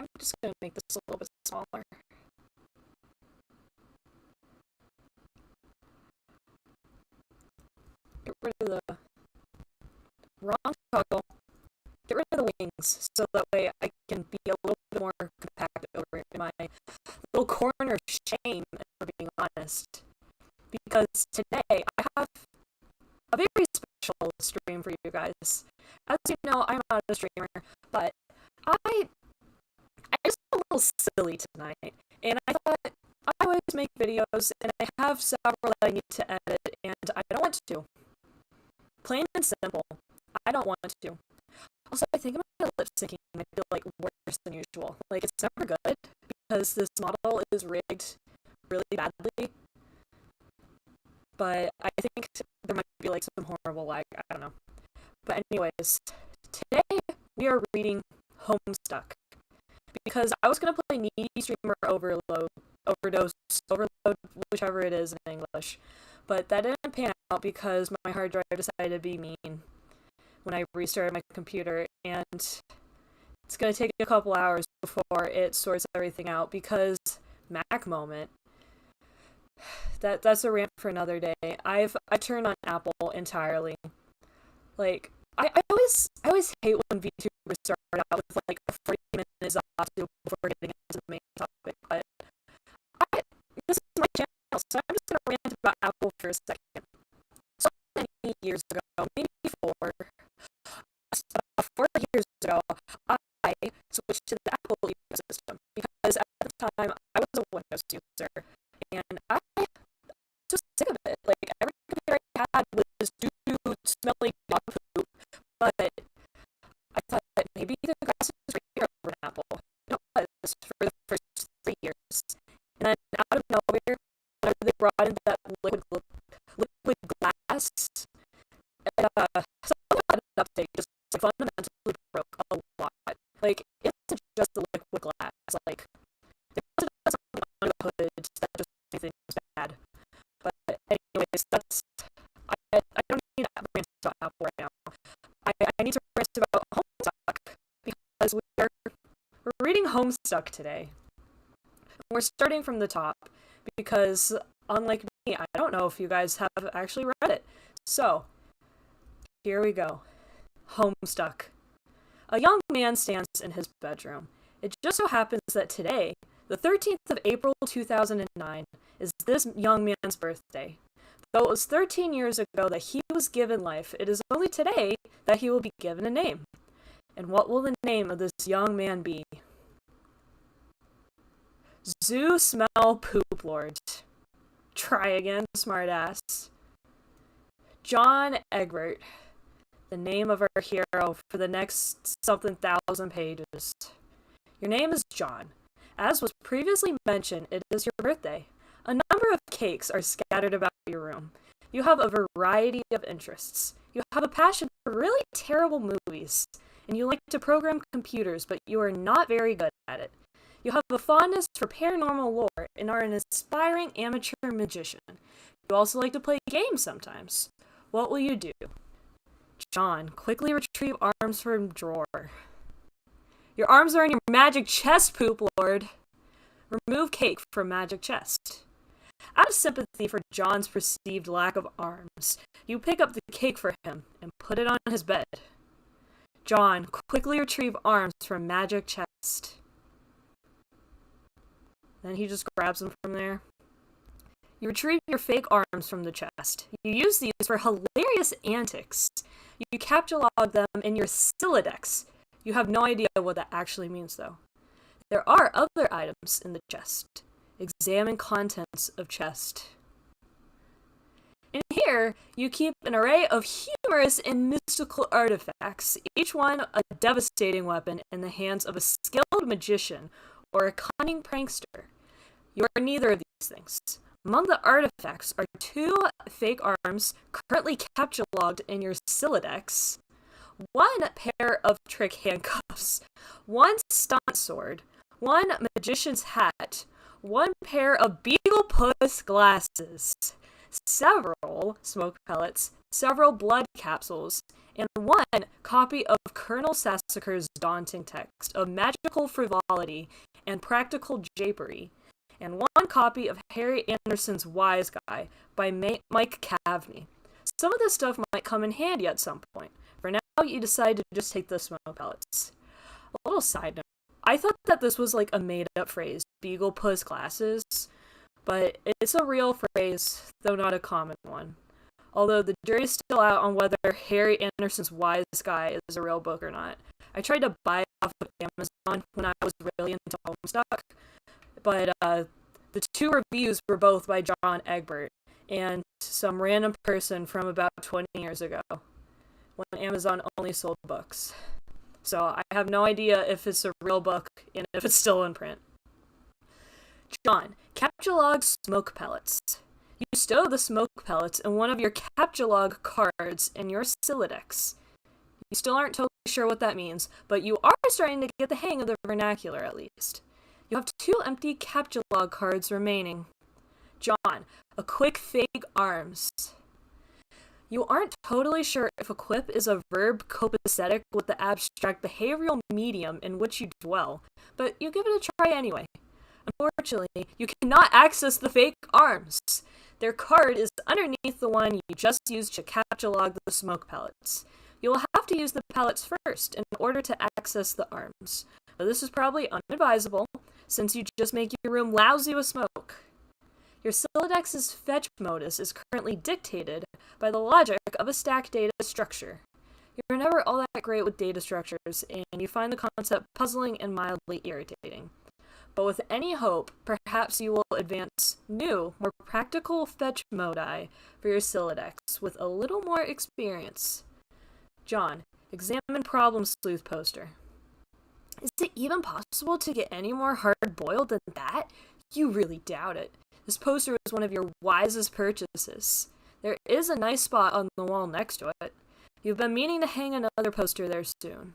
I'm just going to make this a little bit smaller. Get rid of the wrong toggle. Get rid of the wings so that way I can be a little bit more compact over in my little corner of shame, if we're being honest. Because today I have a very special stream for you guys. As you know, I'm not a streamer, but I just a little silly tonight, and I thought I always make videos, and I have several that I need to edit, and I don't want to. Plain and simple, I don't want to. Also, I think my lip syncing might be like worse than usual. Like, it's never good because this model is rigged really badly. But I think there might be like some horrible lag. I don't know. But anyways, today we are reading Homestuck because I was gonna play Needy Streamer Overdose, Overload, whichever it is in English. But that didn't pan out because my hard drive decided to be mean when I restarted my computer, and it's gonna take a couple hours before it sorts everything out because Mac moment. That's a rant for another day. I turned on Apple entirely. Like I always hate when VTubers start out with like a 40-minute exhaustive before getting into the main topic. But this is my channel, so I'm just gonna rant about Apple for a second. So many years ago, maybe about 4 years ago, I switched to the Apple ecosystem because at the time I was a Windows user, and I was just sick of it. Like, every computer I had was doo-doo smelly dog poop, but I thought that maybe the grass is greener over an Apple. And it was for the first 3 years. And then out of nowhere, whenever they brought in that liquid glass, something about an update just like fundamentally broke a lot. Like, it isn't just the liquid glass. Like, they also did something on the hood that just made things bad. But anyways, I don't need to rant about Apple right now. I need to rant about Homestuck because we're reading Homestuck today. We're starting from the top because, unlike me, I don't know if you guys have actually read it. So, here we go. Homestuck. A young man stands in his bedroom. It just so happens that today, the 13th of April 2009, is this young man's birthday. Though it was 13 years ago that he was given life, it is only today that he will be given a name. And what will the name of this young man be? Zoo Smell Poop Lord. Try again, smartass. John Egbert. The name of our hero for the next something thousand pages. Your name is John. As was previously mentioned, it is your birthday. A number of cakes are scattered about your room. You have a variety of interests. You have a passion for really terrible movies, and you like to program computers, but you are not very good at it. You have a fondness for paranormal lore and are an aspiring amateur magician. You also like to play games sometimes. What will you do? John, quickly retrieve arms from drawer. Your arms are in your magic chest, Poop Lord. Remove cake from magic chest. Out of sympathy for John's perceived lack of arms, you pick up the cake for him and put it on his bed. John, quickly retrieve arms from magic chest. Then he just grabs them from there. You retrieve your fake arms from the chest. You use these for hilarious antics. You captchalogue them in your Silodex. You have no idea what that actually means, though. There are other items in the chest. Examine contents of chest. In here, you keep an array of humorous and mystical artifacts, each one a devastating weapon in the hands of a skilled magician or a cunning prankster. You are neither of these things. Among the artifacts are 2 fake arms currently captchalogued in your Silodex, 1 pair of trick handcuffs, 1 stunt sword, 1 magician's hat, 1 pair of beagle puss glasses, several smoke pellets, several blood capsules, and one copy of Colonel Sassacre's daunting text of magical frivolity and practical japery, and one copy of Harry Anderson's Wise Guy by Mike Cavney. Some of this stuff might come in handy at some point. For now, you decide to just take the smoke pellets. A little side note. I thought that this was like a made-up phrase, Beagle Puss Glasses, but it's a real phrase, though not a common one. Although the jury's still out on whether Harry Anderson's Wise Guy is a real book or not. I tried to buy it off of Amazon when I was really into Homestuck, but the two reviews were both by John Egbert and some random person from about 20 years ago, when Amazon only sold books. So I have no idea if it's a real book and if it's still in print. John, Captcha-Log smoke pellets. You stow the smoke pellets in one of your Captcha-Log cards in your Sylladex. You still aren't totally sure what that means, but you are starting to get the hang of the vernacular at least. You have 2 empty Captcha-Log cards remaining. John, equip fake arms. You aren't totally sure if equip is a verb copacetic with the abstract behavioral medium in which you dwell, but you give it a try anyway. Unfortunately, you cannot access the fake arms. Their card is underneath the one you just used to Captcha-Log the smoke pellets. You will have to use the pellets first in order to access the arms, but this is probably unadvisable since you just make your room lousy with smoke. Your Syllodex's fetch modus is currently dictated by the logic of a stack data structure. You're never all that great with data structures, and you find the concept puzzling and mildly irritating. But with any hope, perhaps you will advance new, more practical fetch modi for your Sylladex with a little more experience. John, examine Problem Sleuth poster. Is it even possible to get any more hard-boiled than that? You really doubt it. This poster is one of your wisest purchases. There is a nice spot on the wall next to it. You've been meaning to hang another poster there soon.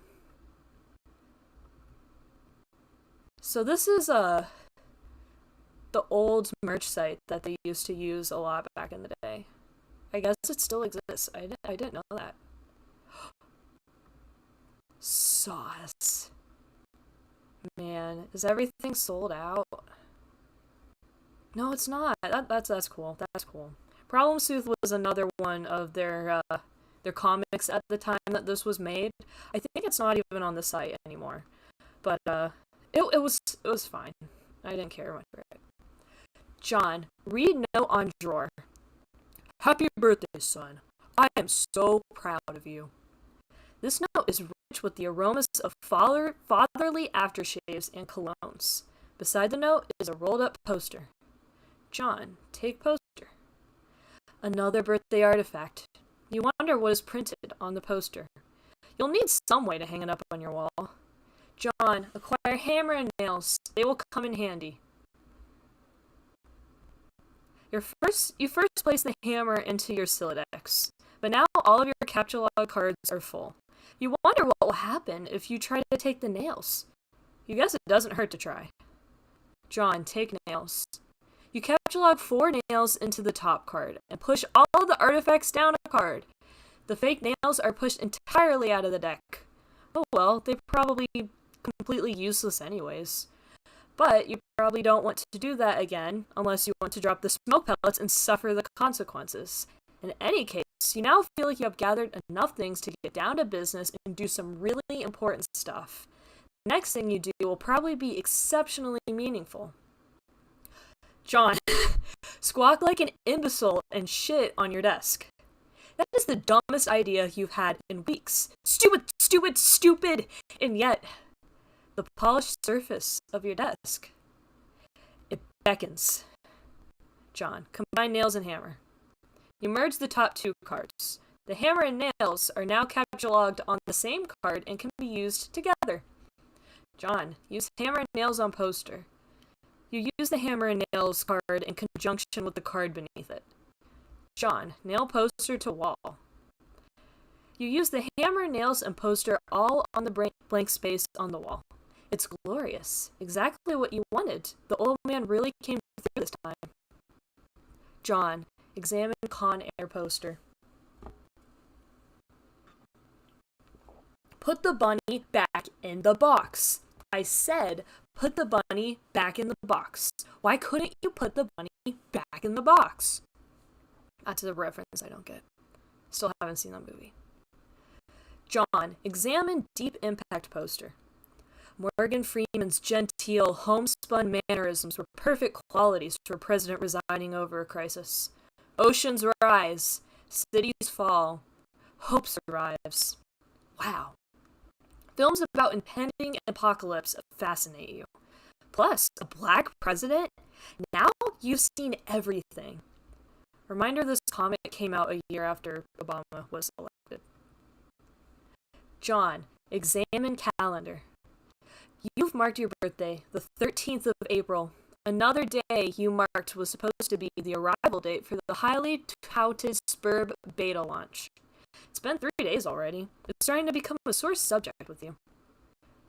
So this is the old merch site that they used to use a lot back in the day. I guess it still exists. I didn't know that. Sauce. Man, is everything sold out? No, it's not. That's cool. That's cool. Problem Sleuth was another one of their comics at the time that this was made. I think it's not even on the site anymore. But it was fine. I didn't care much for it. John, read note on drawer. Happy birthday, son. I am so proud of you. This note is rich with the aromas of fatherly aftershaves and colognes. Beside the note is a rolled-up poster. John, take poster. Another birthday artifact. You wonder what is printed on the poster. You'll need some way to hang it up on your wall. John, acquire hammer and nails. They will come in handy. You first place the hammer into your Sylladex, but now all of your Captcha-Log cards are full. You wonder what will happen if you try to take the nails. You guess it doesn't hurt to try. John, take nails. You Captcha-Log 4 nails into the top card, and push all of the artifacts down a card. The fake nails are pushed entirely out of the deck. Oh well, they're probably completely useless anyways. But you probably don't want to do that again, unless you want to drop the smoke pellets and suffer the consequences. In any case, you now feel like you have gathered enough things to get down to business and do some really important stuff. The next thing you do will probably be exceptionally meaningful. John, squawk like an imbecile and shit on your desk. That is the dumbest idea you've had in weeks. Stupid, stupid, stupid! And yet, the polished surface of your desk, it beckons. John, combine nails and hammer. You merge the top 2 cards. The hammer and nails are now Captcha-Logged on the same card and can be used together. John, use hammer and nails on poster. You use the hammer and nails card in conjunction with the card beneath it. John, nail poster to wall. You use the hammer, nails, and poster all on the blank space on the wall. It's glorious. Exactly what you wanted. The old man really came through this time. John, examine Con Air poster. Put the bunny back in the box. I said, put the bunny back in the box. Why couldn't you put the bunny back in the box? That's a reference I don't get. Still haven't seen that movie. John, examine Deep Impact poster. Morgan Freeman's genteel, homespun mannerisms were perfect qualities for a president residing over a crisis. Oceans rise, cities fall, hope survives. Wow. Films about impending apocalypse fascinate you. Plus, a black president? Now you've seen everything. Reminder, this comic came out a year after Obama was elected. John, examine calendar. You've marked your birthday, the 13th of April. Another day you marked was supposed to be the arrival date for the highly touted Spurb beta launch. It's been 3 days already. It's starting to become a sore subject with you.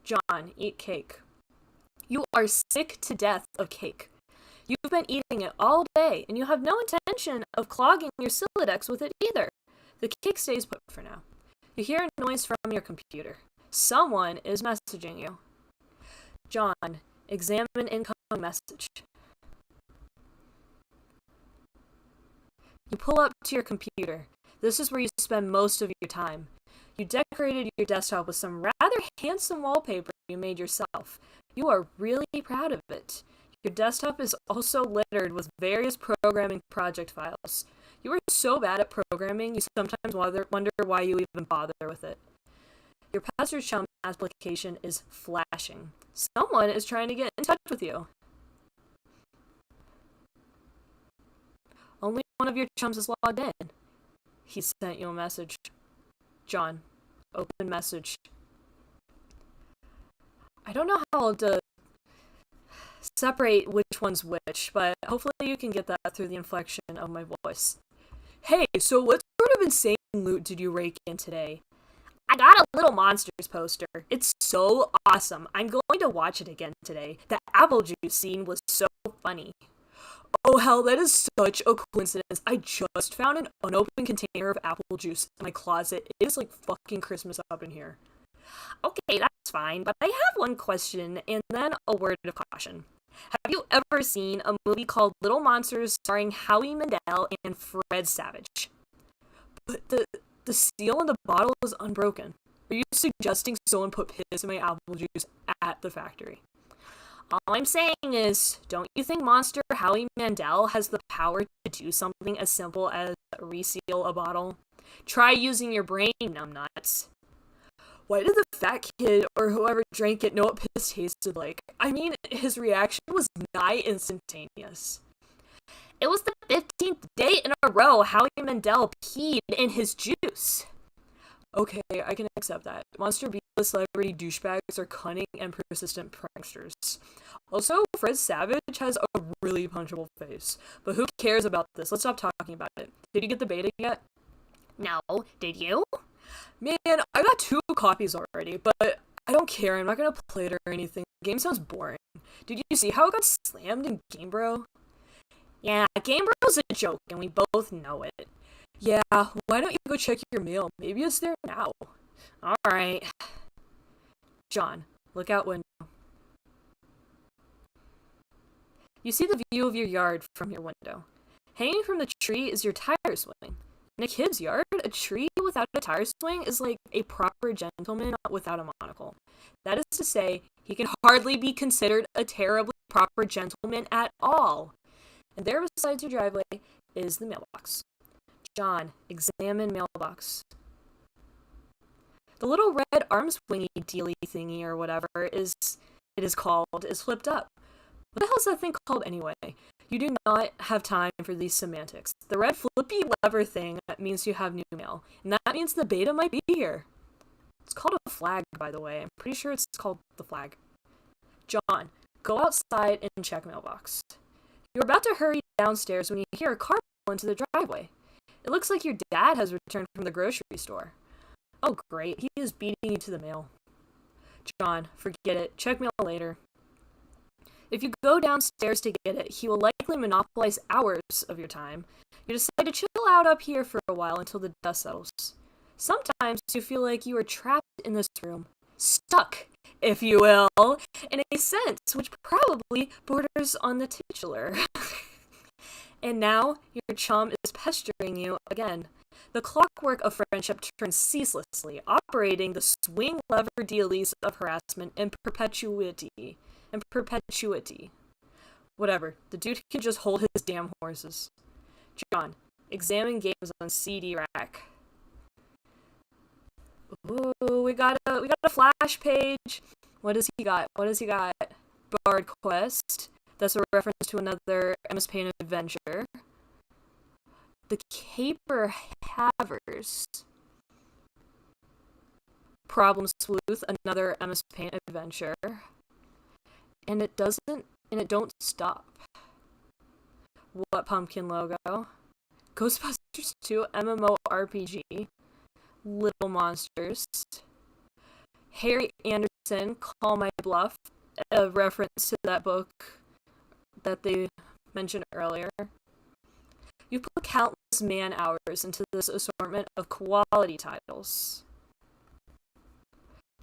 John, eat cake. You are sick to death of cake. You've been eating it all day, and you have no intention of clogging your Silodex with it either. The cake stays put for now. You hear a noise from your computer. Someone is messaging you. John, examine incoming message. You pull up to your computer. This is where you spend most of your time. You decorated your desktop with some rather handsome wallpaper you made yourself. You are really proud of it. Your desktop is also littered with various programming project files. You are so bad at programming, you sometimes wonder why you even bother with it. Your Pastor Chum application is flashing. Someone is trying to get in touch with you. Only one of your chums is logged in. He sent you a message. John, open message. I don't know how to separate which one's which, but hopefully you can get that through the inflection of my voice. Hey, so what sort of insane loot did you rake in today? I got a Little Monsters poster. It's so awesome. I'm going to watch it again today. The apple juice scene was so funny. Oh hell, that is such a coincidence. I just found an unopened container of apple juice in my closet. It is like fucking Christmas up in here. Okay, that's fine, but I have one question and then a word of caution. Have you ever seen a movie called Little Monsters starring Howie Mandel and Fred Savage? But the seal in the bottle is unbroken. Are you suggesting someone put piss in my apple juice at the factory? All I'm saying is, don't you think Monster Howie Mandel has the power to do something as simple as reseal a bottle? Try using your brain, numbnuts. Why did the fat kid or whoever drank it know what piss tasted like? I mean, his reaction was nigh instantaneous. It was the 15th day in a row Howie Mandel peed in his juice. Okay, I can accept that. Monster B-list celebrity douchebags are cunning and persistent pranksters. Also, Fred Savage has a really punchable face. But who cares about this? Let's stop talking about it. Did you get the beta yet? No. Did you? Man, I got 2 copies already, but I don't care. I'm not gonna play it or anything. The game sounds boring. Did you see how it got slammed in Game Bro? Yeah, Game Bro's a joke, and we both know it. Yeah, why don't you go check your mail? Maybe it's there now. Alright. John, look out window. You see the view of your yard from your window. Hanging from the tree is your tire swing. In a kid's yard, a tree without a tire swing is like a proper gentleman without a monocle. That is to say, he can hardly be considered a terribly proper gentleman at all. And there beside your driveway is the mailbox. John, examine mailbox. The little red arm swingy dealy thingy or whatever it is called is flipped up. What the hell is that thing called anyway? You do not have time for these semantics. The red flippy lever thing means you have new mail, and that means the beta might be here. It's called a flag, by the way. I'm pretty sure it's called the flag. John, go outside and check mailbox. You're about to hurry downstairs when you hear a car pull into the driveway. It looks like your dad has returned from the grocery store. Oh great, he is beating you to the mail. John, forget it. Check mail later. If you go downstairs to get it, he will likely monopolize hours of your time. You decide to chill out up here for a while until the dust settles. Sometimes you feel like you are trapped in this room, stuck, if you will, in a sense which probably borders on the titular. And now your chum is pestering you again. The clockwork of friendship turns ceaselessly, operating the swing lever dealies of harassment in perpetuity. Whatever, the dude can just hold his damn horses. John, examine games on CD rack. Ooh, we got a flash page. What does he got? Bard Quest. That's a reference to another MS Paint adventure. The Caper Havers. Problem Sleuth, another MS Paint adventure. And it don't stop. What pumpkin logo? Ghostbusters 2 MMORPG. Little Monsters. Harry Anderson, Call My Bluff, a reference to that book that they mentioned earlier. You put countless man hours into this assortment of quality titles.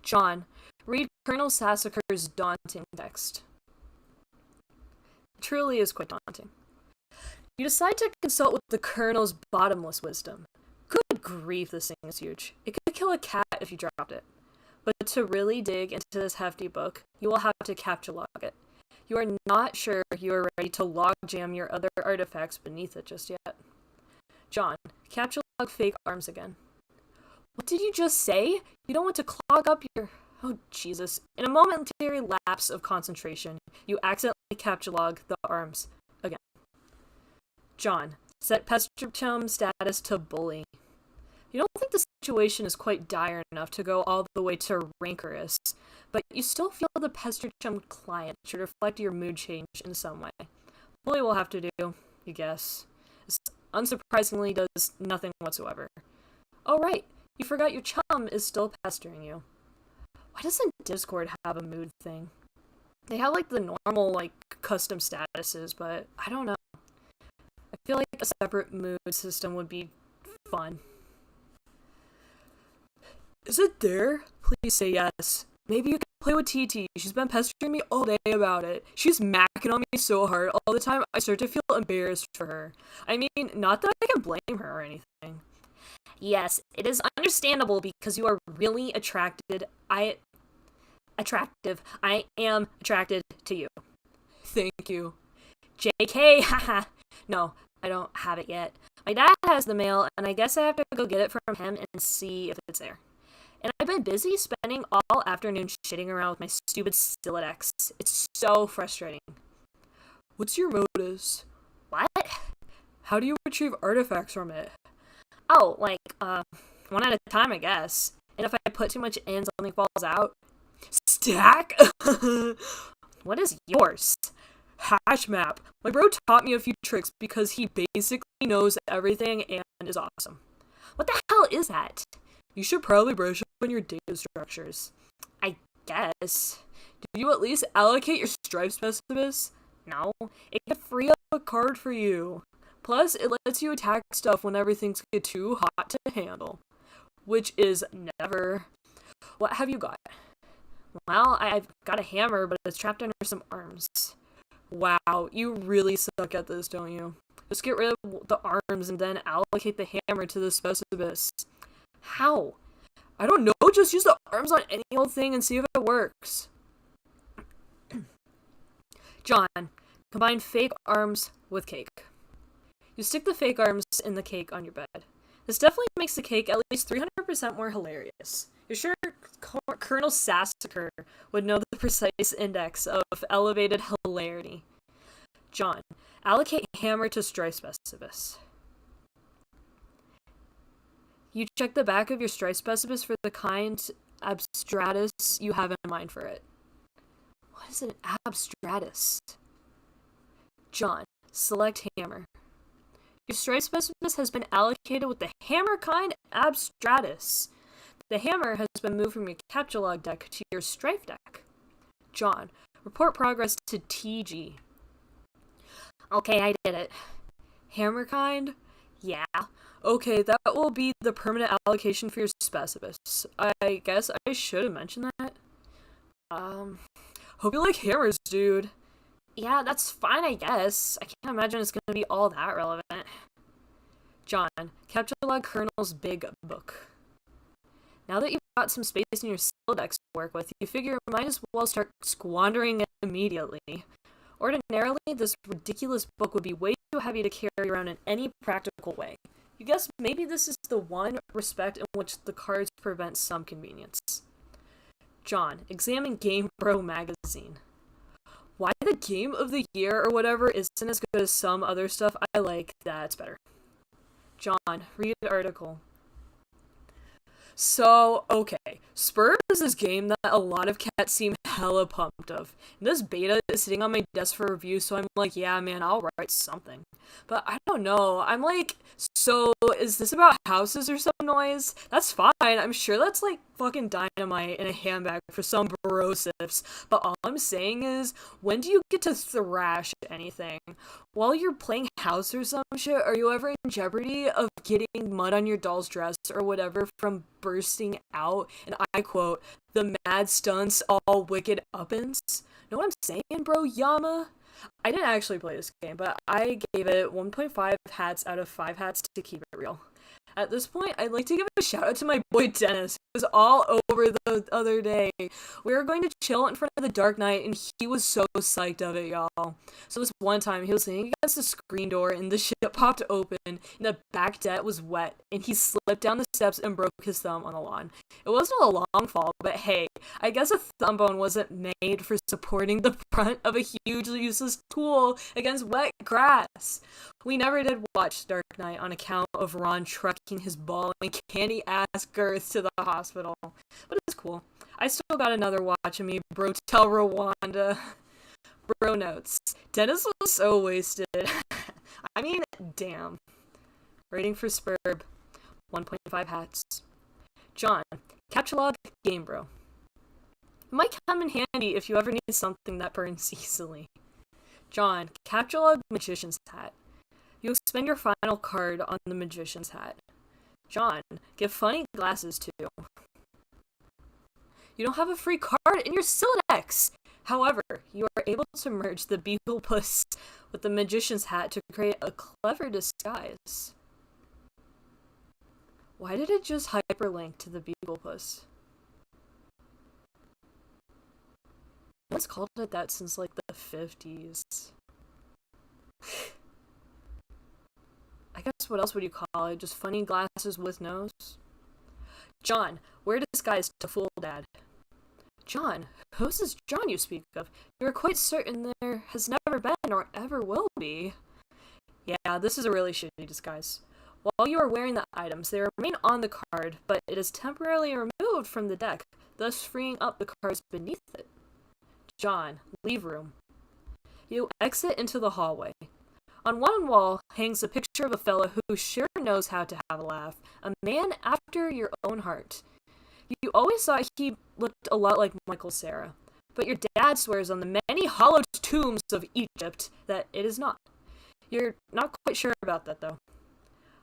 John, read Colonel Sassacre's daunting text. It truly is quite daunting. You decide to consult with the Colonel's bottomless wisdom. Good grief, this thing is huge. It could kill a cat if you dropped it. But to really dig into this hefty book, you will have to capture log it. You are not sure you are ready to log jam your other artifacts beneath it just yet. John, capture log fake arms again. What did you just say? You don't want to clog up your... Oh, Jesus. In a momentary lapse of concentration, you accidentally capture log the arms again. John, set Pestrum status to bully. You don't think the situation is quite dire enough to go all the way to rancorous, but you still feel the Pestrum client should reflect your mood change in some way. Bully will have to do, you guess. This unsurprisingly does nothing whatsoever. Oh right, you forgot your chum is still pestering you. Why doesn't Discord have a mood thing? They have like the normal custom statuses, but I don't know. I feel like a separate mood system would be fun. Is it there? Please say yes. Maybe you can play with TT. She's been pestering me all day about it. She's macking on me so hard all the time I start to feel embarrassed for her. I mean, not that I can blame her or anything. Yes, it is understandable because you are really attracted. I am attracted to you. Thank you. JK, haha. No, I don't have it yet. My dad has the mail, and I guess I have to go get it from him and see if it's there. And I've been busy spending all afternoon shitting around with my stupid Stiledex. It's so frustrating. What's your modus? What? How do you retrieve artifacts from it? Oh, one at a time, I guess. And if I put too much in, something falls out. Stack? What is yours? Hash map. My bro taught me a few tricks because he basically knows everything and is awesome. What the hell is that? You should probably brush up on your data structures. I guess. Did you at least allocate your stripe specimens? No. It can free up a card for you. Plus, it lets you attack stuff whenever things get too hot to handle. Which is never. What have you got? Well, I've got a hammer, but it's trapped under some arms. Wow, you really suck at this, don't you? Just get rid of the arms and then allocate the hammer to the specimens. How? I don't know, just use the arms on any old thing and see if it works. John, combine fake arms with cake. You stick the fake arms in the cake on your bed. This definitely makes the cake at least 300% more hilarious. You're sure Colonel Sassacre would know the precise index of elevated hilarity. John, allocate hammer to stripe specimens. You check the back of your stripe specimens for the kind abstratus you have in mind for it. What is an abstratus? John, select hammer. Your stripe specimens has been allocated with the hammer kind abstratus. The hammer has been moved from your capture log deck to your strife deck. John, report progress to TG. Okay, I did it. Hammer kind? Yeah. Okay, that will be the permanent allocation for your specifists. I guess I should have mentioned that. Um, Hope you like hammers, dude. Yeah, that's fine, I guess. I can't imagine it's gonna be all that relevant. John, Captcha Colonel's big book. Now that you've got some space in your Siladex to work with, you figure you might as well start squandering it immediately. Ordinarily, this ridiculous book would be way too heavy to carry around in any practical way. You guess maybe this is the one respect in which the cards prevent some convenience. John, examine Game Bro magazine. Why the game of the year or whatever isn't as good as some other stuff I like, that's better. John, read article. So, okay, Spur is this game that a lot of cats seem hella pumped of. And this beta is sitting on my desk for review, so I'm like, yeah, man, I'll write something. But I don't know, I'm like, so is this about houses or some noise? That's fine, I'm sure that's like fucking dynamite in a handbag for some brosifs. But all I'm saying is, when do you get to thrash anything? While you're playing house or some shit, are you ever in jeopardy of getting mud on your doll's dress or whatever from bursting out, and I quote, the mad stunts all wicked uppins? Know what I'm saying, bro, Yama? I didn't actually play this game, but I gave it 1.5 hats out of 5 hats to keep it real. At this point, I'd like to give a shout out to my boy Dennis, who was all over the other day. We were going to chill in front of the Dark Knight, and he was so psyched of it, y'all. So this one time, he was leaning against the screen door, and the shit popped open, and the back deck was wet, and he slipped down the steps and broke his thumb on the lawn. It wasn't a long fall, but hey, I guess a thumb bone wasn't made for supporting the front of a hugely useless tool against wet grass. We never did watch Dark Knight on account of Ron trucking his ball and candy-ass girth to the hospital. But it's cool. I still got another watch of me, bro. Tell Rwanda. Bro notes. Dennis was so wasted. I mean, damn. Rating for Spurb. 1.5 hats. John. Captcha Game Bro. It might come in handy if you ever need something that burns easily. John. Captcha Magician's Hat. You expend your final card on the Magician's Hat. John, get funny glasses too. You don't have a free card in your Siladex! However, you are able to merge the Beaglepuss with the Magician's Hat to create a clever disguise. Why did it just hyperlink to the Beaglepuss? No one's called it that since like the 50s. I guess what else would you call it? Just funny glasses with nose? John, wear disguise to fool Dad. John, who's this John you speak of? You are quite certain there has never been or ever will be. Yeah, this is a really shitty disguise. While you are wearing the items, they remain on the card, but it is temporarily removed from the deck, thus freeing up the cards beneath it. John, leave room. You exit into the hallway. On one wall hangs a picture of a fella who sure knows how to have a laugh. A man after your own heart. You always thought he looked a lot like Michael Cera, but your dad swears on the many hollowed tombs of Egypt that it is not. You're not quite sure about that, though.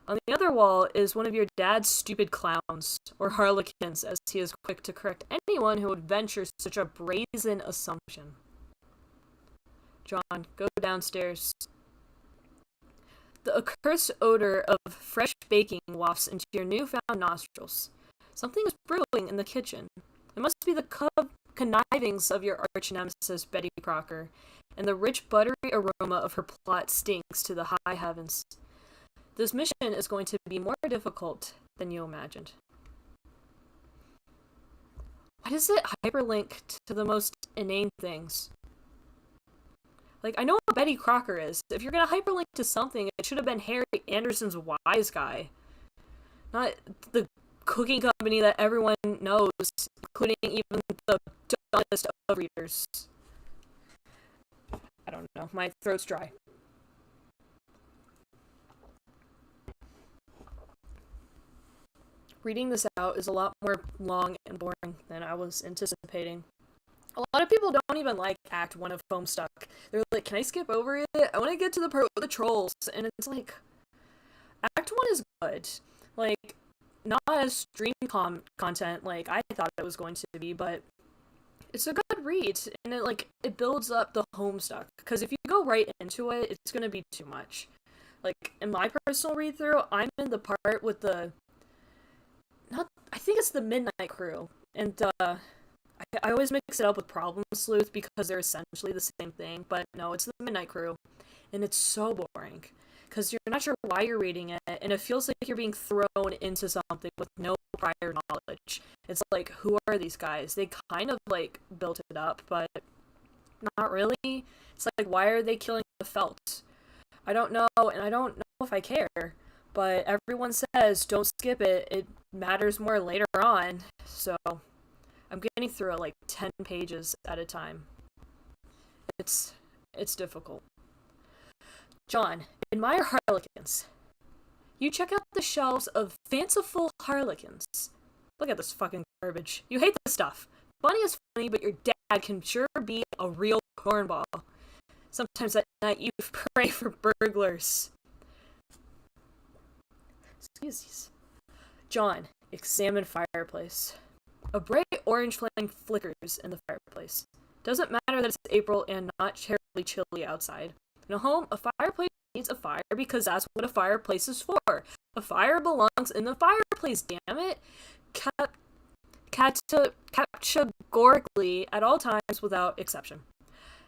On the other wall is one of your dad's stupid clowns, or harlequins, as he is quick to correct anyone who would venture such a brazen assumption. John, go downstairs. The accursed odor of fresh baking wafts into your newfound nostrils. Something is brewing in the kitchen. It must be the connivings of your arch-nemesis, Betty Crocker, and the rich, buttery aroma of her plot stinks to the high heavens. This mission is going to be more difficult than you imagined. Why does it hyperlink to the most inane things? Like, I know what Betty Crocker is. If you're gonna hyperlink to something, it should have been Harry Anderson's Wise Guy. Not the cooking company that everyone knows, including even the dumbest of readers. I don't know. My throat's dry. Reading this out is a lot more long and boring than I was anticipating. A lot of people don't even like Act 1 of Homestuck. They're like, can I skip over it? I want to get to the part with the trolls. And it's like, Act one is good. Like, not as content like I thought it was going to be, but it's a good read, and it builds up the Homestuck. Because if you go right into it, it's gonna be too much. Like, in my personal read through, I'm in the part with not I think it's the Midnight Crew, and I always mix it up with Problem Sleuth because they're essentially the same thing, but no, it's the Midnight Crew, and it's so boring because you're not sure why you're reading it, and it feels like you're being thrown into something with no prior knowledge. It's like, who are these guys? They kind of built it up, but not really. It's like, why are they killing the Felt? I don't know, and I don't know if I care, but everyone says don't skip it. It matters more later on, so I'm getting through it 10 pages at a time. It's difficult. John, admire Harlequins. You check out the shelves of fanciful Harlequins. Look at this fucking garbage. You hate this stuff. Bunny is funny, but your dad can sure be a real cornball. Sometimes at night you pray for burglars. Excuse me. John, examine fireplace. A bright orange flame flickers in the fireplace. Doesn't matter that it's April and not terribly chilly outside. In a home, a fireplace needs a fire because that's what a fireplace is for. A fire belongs in the fireplace, damn it. Categorically at all times without exception.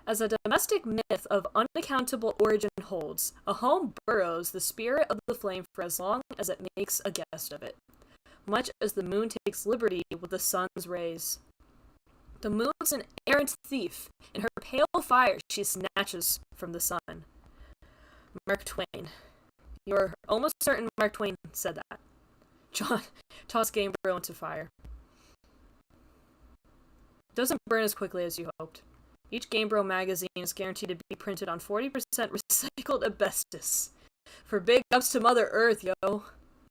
As a domestic myth of unaccountable origin holds, a home burrows the spirit of the flame for as long as it makes a guest of it, much as the moon takes liberty with the sun's rays. The moon's an errant thief. In her pale fire she snatches from the sun. Mark Twain. You're almost certain Mark Twain said that. John, toss Gamebro into fire. It doesn't burn as quickly as you hoped. Each Gamebro magazine is guaranteed to be printed on 40% recycled asbestos. For big ups to Mother Earth, yo.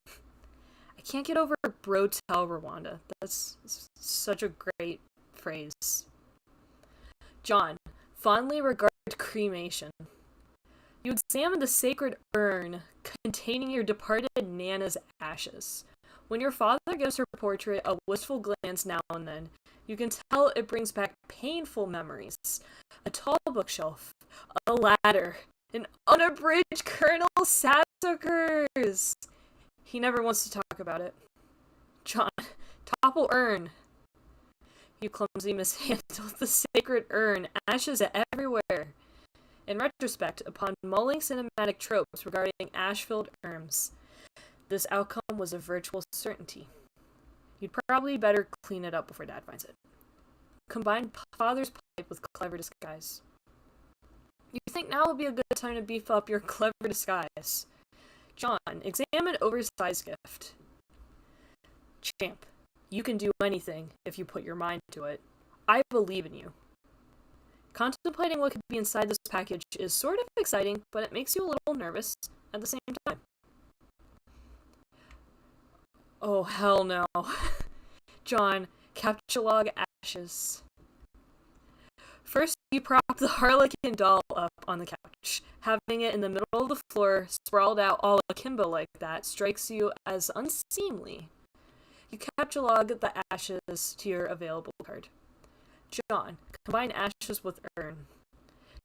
I can't get over Brotel Rwanda. That's such a great phrase. John, fondly regard cremation. You examine the sacred urn containing your departed Nana's ashes. When your father gives her portrait a wistful glance now and then, you can tell it brings back painful memories. A tall bookshelf, a ladder, an unabridged Colonel Sassacres. He never wants to talk about it. John, topple urn. You clumsy mishandled the sacred urn, ashes everywhere. In retrospect, upon mulling cinematic tropes regarding ash-filled urns, this outcome was a virtual certainty. You'd probably better clean it up before Dad finds it. Combine father's pipe with clever disguise. You think now would be a good time to beef up your clever disguise. John, examine oversized gift. Champ, you can do anything if you put your mind to it. I believe in you. Contemplating what could be inside this package is sort of exciting, but it makes you a little nervous at the same time. Oh, hell no. John, capture log ashes. First, you prop the Harlequin doll up on the couch. Having it in the middle of the floor, sprawled out all akimbo like that, strikes you as unseemly. You capture log the ashes to your available card. John, combine ashes with urn.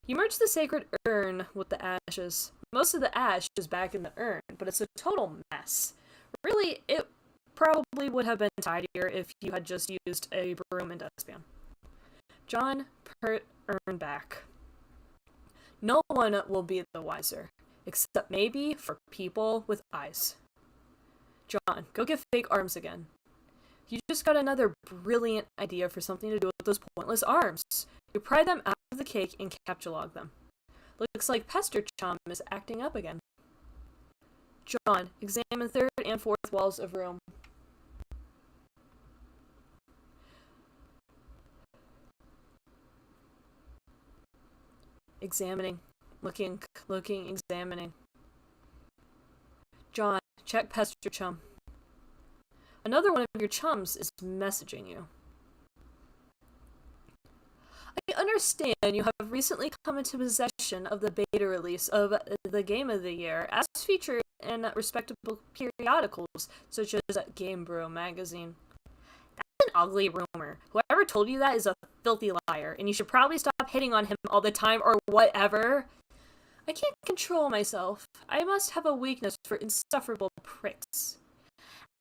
You merge the sacred urn with the ashes. Most of the ash is back in the urn, but it's a total mess. Really, it probably would have been tidier if you had just used a broom and dustpan. John, put urn back. No one will be the wiser, except maybe for people with eyes. John, go get fake arms again. You just got another brilliant idea for something to do with those pointless arms. You pry them out of the cake and capture log them. Looks like Pester Chum is acting up again. John, examine third and fourth walls of room. Examining. Looking, examining. John, check Pester Chum. Another one of your chums is messaging you. I understand you have recently come into possession of the beta release of the Game of the Year, as featured in respectable periodicals such as Game Bro magazine. That's an ugly rumor. Whoever told you that is a filthy liar, and you should probably stop hitting on him all the time or whatever. I can't control myself. I must have a weakness for insufferable pricks.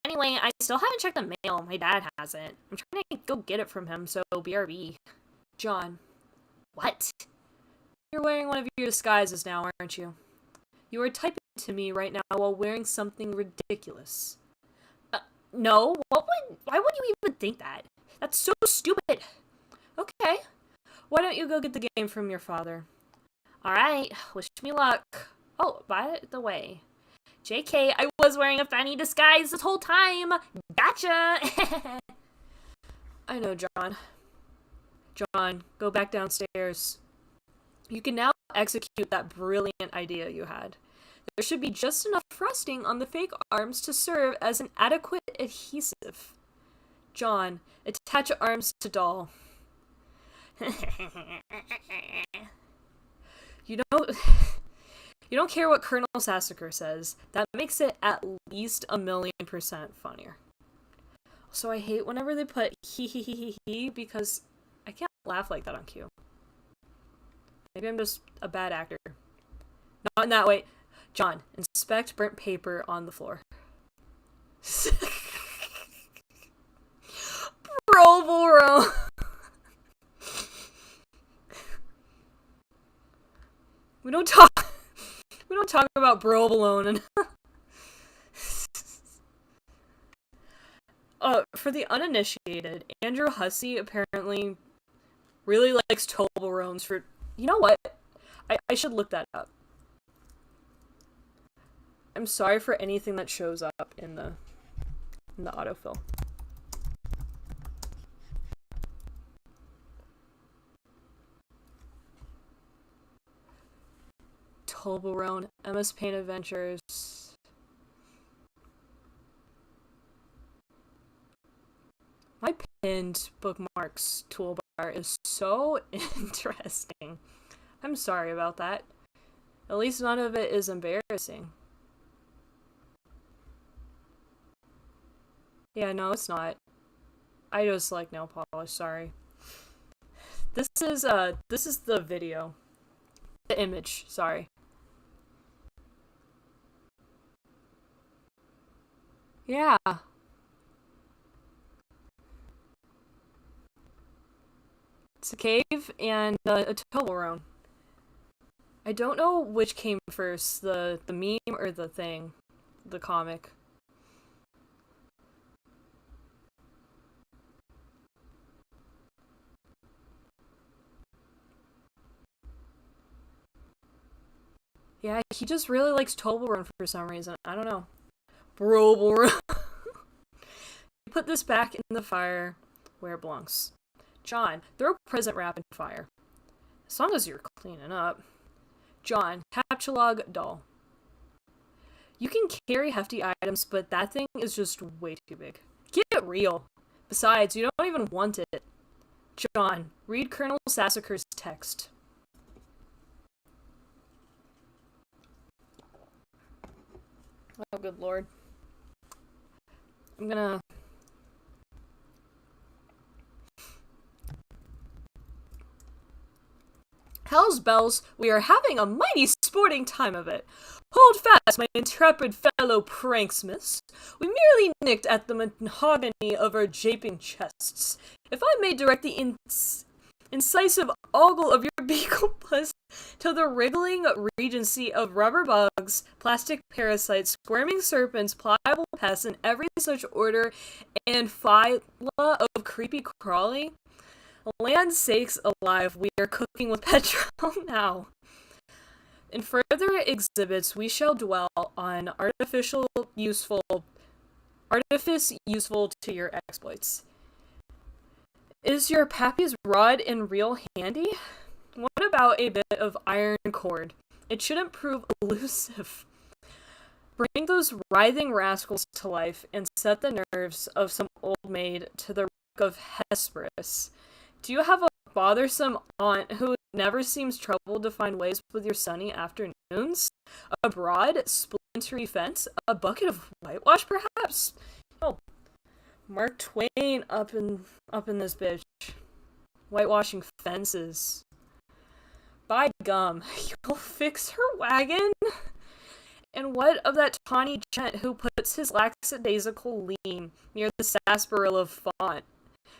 Anyway, I still haven't checked the mail. My dad hasn't. I'm trying to go get it from him, so BRB. John. What? You're wearing one of your disguises now, aren't you? You are typing to me right now while wearing something ridiculous. No, why would you even think that? That's so stupid. Okay, why don't you go get the game from your father? Alright, wish me luck. Oh, by the way, JK, I was wearing a fanny disguise this whole time. Gotcha! I know, John. John, go back downstairs. You can now execute that brilliant idea you had. There should be just enough frosting on the fake arms to serve as an adequate adhesive. John, attach arms to doll. You don't care what Colonel Sassacre says. That makes it at least 1,000,000% funnier. So I hate whenever they put he because I can't laugh like that on cue. Maybe I'm just a bad actor. Not in that way. John, inspect burnt paper on the floor. Provolone. We don't talk about provolone. For the uninitiated, Andrew Hussey apparently really likes Toblerones for... You know what? I should look that up. I'm sorry for anything that shows up in the autofill. Toblerone, Emma's Paint Adventures. My pinned bookmarks toolbar is so interesting. I'm sorry about that. At least none of it is embarrassing. Yeah, no, it's not. I just like nail polish, sorry. This is the video. The image, sorry. Yeah. It's a cave and a Toblerone. I don't know which came first, the meme or the thing, the comic. Yeah, he just really likes Toblerone for some reason. I don't know. Toblerone. Put this back in the fire where it belongs. John, throw present wrap in fire. As long as you're cleaning up. John, captcha doll. You can carry hefty items, but that thing is just way too big. Get real. Besides, you don't even want it. John, read Colonel Sassacre's text. Oh, good lord. I'm gonna... Hell's bells, we are having a mighty sporting time of it. Hold fast, my intrepid fellow pranksmiths. We merely nicked at the mahogany of our japing chests. If I may direct the incisive ogle of your beagle puss to the wriggling regency of rubber bugs, plastic parasites, squirming serpents, pliable pests, and every such order and phyla of creepy crawly, land sakes alive, we are cooking with petrol now. In further exhibits, we shall dwell on artifice useful to your exploits. Is your pappy's rod and reel handy? What about a bit of iron cord? It shouldn't prove elusive. Bring those writhing rascals to life and set the nerves of some old maid to the wreck of Hesperus. Do you have a bothersome aunt who never seems troubled to find ways with your sunny afternoons? A broad, splintery fence? A bucket of whitewash, perhaps? Oh, Mark Twain up in this bitch. Whitewashing fences. By gum, you'll fix her wagon? And what of that tawny gent who puts his lackadaisical lean near the sarsaparilla font?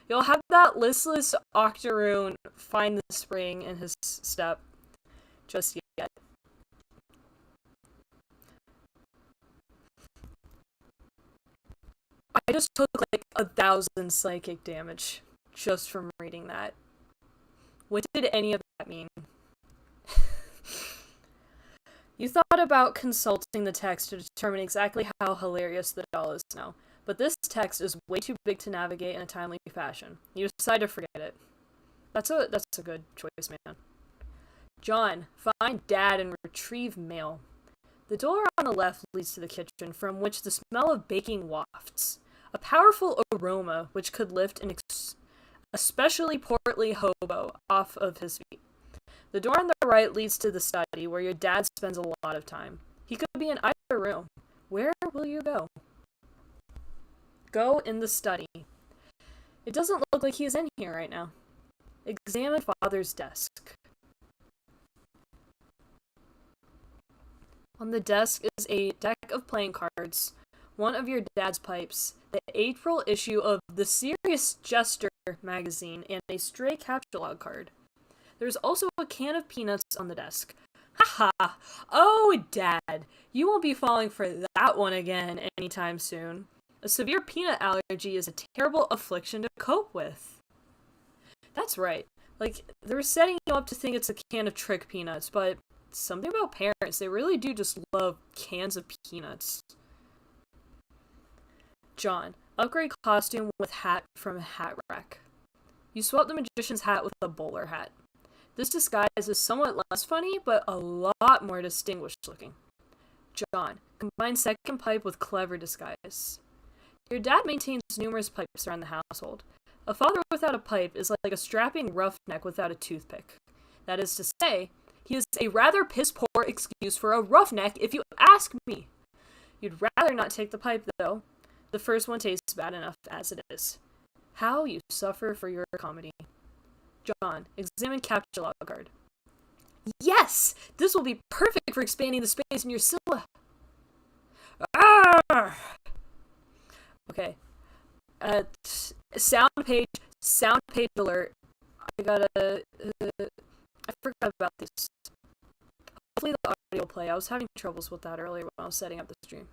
You'll have that listless octoroon find the spring in his step. Just yet. I just took like 1,000 psychic damage just from reading that. What did any of that mean? You thought about consulting the text to determine exactly how hilarious the doll is now, but this text is way too big to navigate in a timely fashion. You decide to forget it. That's a good choice, man. John, find Dad and retrieve mail. The door on the left leads to the kitchen, from which the smell of baking wafts. A powerful aroma which could lift an especially portly hobo off of his feet. The door on the right leads to the study, where your dad spends a lot of time. He could be in either room. Where will you go? Go in the study. It doesn't look like he's in here right now. Examine Father's desk. On the desk is a deck of playing cards, one of your dad's pipes, the April issue of The Serious Jester magazine, and a stray captcha card. There's also a can of peanuts on the desk. Haha! Oh, Dad! You won't be falling for that one again anytime soon. A severe peanut allergy is a terrible affliction to cope with. That's right. Like, they're setting you up to think it's a can of trick peanuts, but something about parents, they really do just love cans of peanuts. John, upgrade costume with hat from Hat Rack. You swap the magician's hat with a bowler hat. This disguise is somewhat less funny, but a lot more distinguished looking. John, combine second pipe with clever disguise. Your dad maintains numerous pipes around the household. A father without a pipe is like a strapping roughneck without a toothpick. That is to say, he is a rather piss-poor excuse for a roughneck, if you ask me. You'd rather not take the pipe, though. The first one tastes bad enough as it is. How you suffer for your comedy. John, examine captcha card. Yes! This will be perfect for expanding the space in your silhouette. Arrgh! Okay. Sound page alert. I forgot about this. Hopefully the audio will play. I was having troubles with that earlier when I was setting up the stream.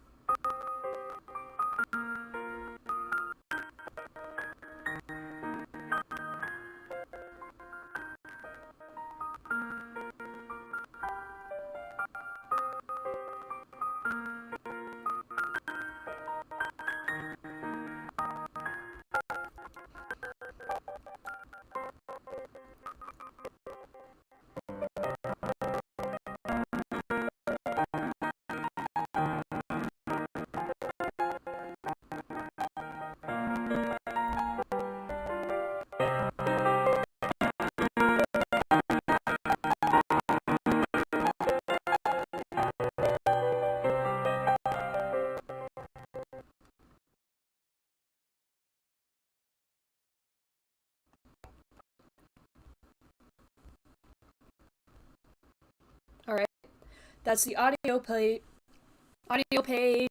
Alright, that's the audio page. If you'll pay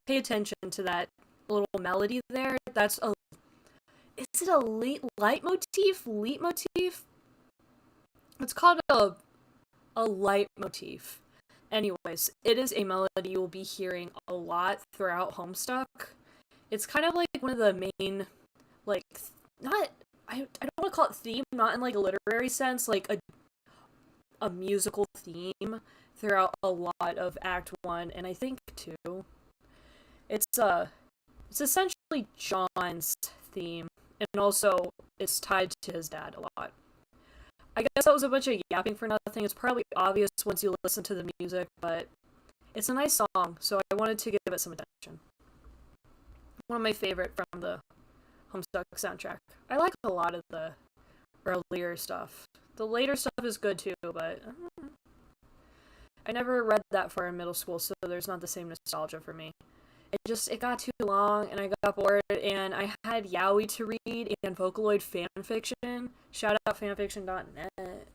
attention to that little melody there, is it a leitmotif? It's called a leitmotif. Anyways, it is a melody you'll be hearing a lot throughout Homestuck. It's kind of like one of the main, like, I don't want to call it theme, not in like a literary sense, like a musical theme throughout a lot of Act 1 and I think 2. It's essentially John's theme, and also it's tied to his dad a lot. I guess that was a bunch of yapping for nothing. It's probably obvious once you listen to the music, but it's a nice song, so I wanted to give it some attention. One of my favorite from the Homestuck soundtrack. I like a lot of the earlier stuff. The later stuff is good too, but I never read that far in middle school, so there's not the same nostalgia for me. It got too long, and I got bored, and I had yaoi to read and Vocaloid fanfiction. Shout out fanfiction.net.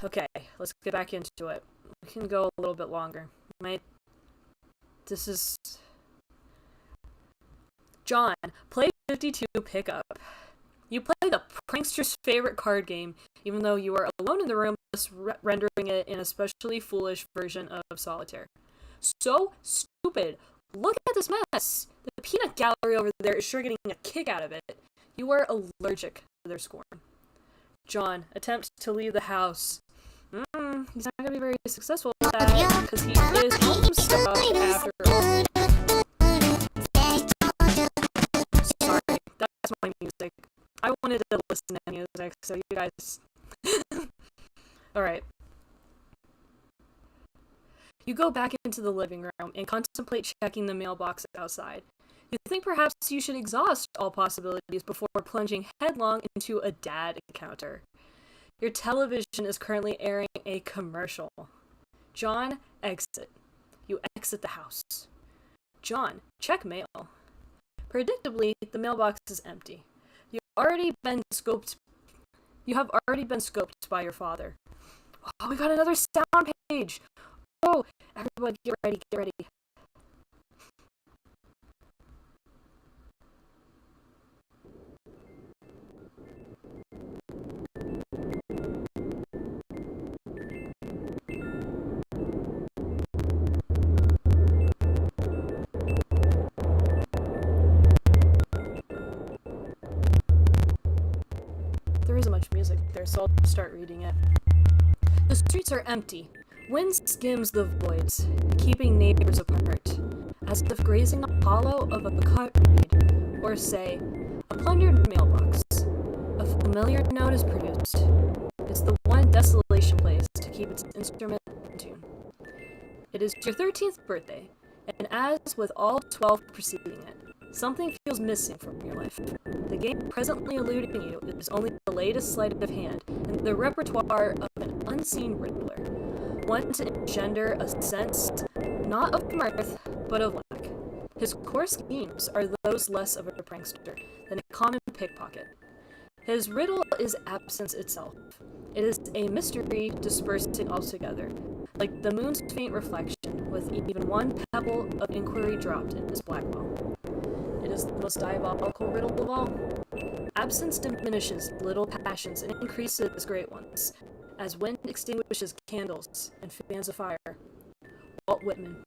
Okay, let's get back into it. We can go a little bit longer. This is John. Play 52 pickup. You play the prankster's favorite card game, even though you are alone in the room, thus rendering it an especially foolish version of solitaire. So stupid. Look at this mess. The peanut gallery over there is sure getting a kick out of it. You are allergic to their scorn. John, attempt to leave the house. He's not going to be very successful with that, because he is Homestuck after all. Sorry, that's my music. I wanted to listen to music, so you guys... Alright. You go back into the living room and contemplate checking the mailbox outside. You think perhaps you should exhaust all possibilities before plunging headlong into a dad encounter. Your television is currently airing a commercial. John, exit. You exit the house. John, check mail. Predictably, the mailbox is empty. You have already been scoped by your father. Oh, we got another sound page! Oh, everybody get ready, get ready. There isn't much music there, so I'll just start reading it. The streets are empty. Wind skims the voids, keeping neighbors apart, as if grazing the hollow of a cut reed, or say, a plundered mailbox. A familiar note is produced. It's the one Desolation plays to keep its instrument in tune. It is your 13th birthday, and as with all 12 preceding it, something feels missing from your life. The game presently eluding you is only the latest sleight of hand in the repertoire of an unseen riddler, one to engender a sense not of mirth, but of lack. His core schemes are those less of a prankster than a common pickpocket. His riddle is absence itself. It is a mystery dispersing altogether, like the moon's faint reflection, with even one pebble of inquiry dropped in his black well. It is the most diabolical riddle of all. Absence diminishes little passions and increases great ones, as wind extinguishes candles and fans a fire. Walt Whitman.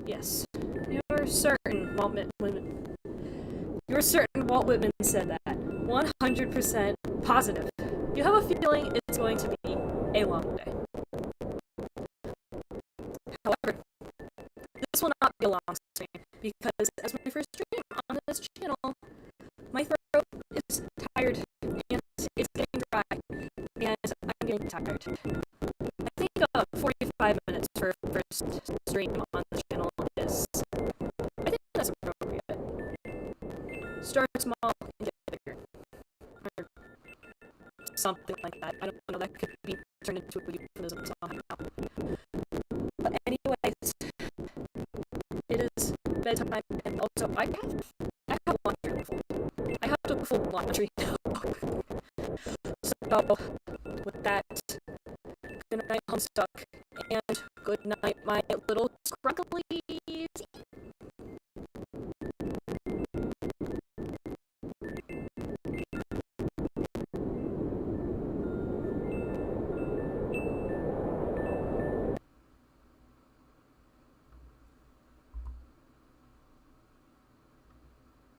Yes, you're certain Walt Whitman said that. 100% positive. You have a feeling it's going to be a long day. However, this will not be a long stream, because as my first stream on this channel, my throat is tired and it's getting dry, and I'm getting tired. I think 45 minutes for a first stream on the channel is, I think that's appropriate. Start small and get bigger. Or something like that. I don't know, that could be turned into a euphemism somehow. But anyways, it is bedtime, and also I have laundry to fold. I have to fold laundry now. So, with that, good night, Homestuck, and good night, my little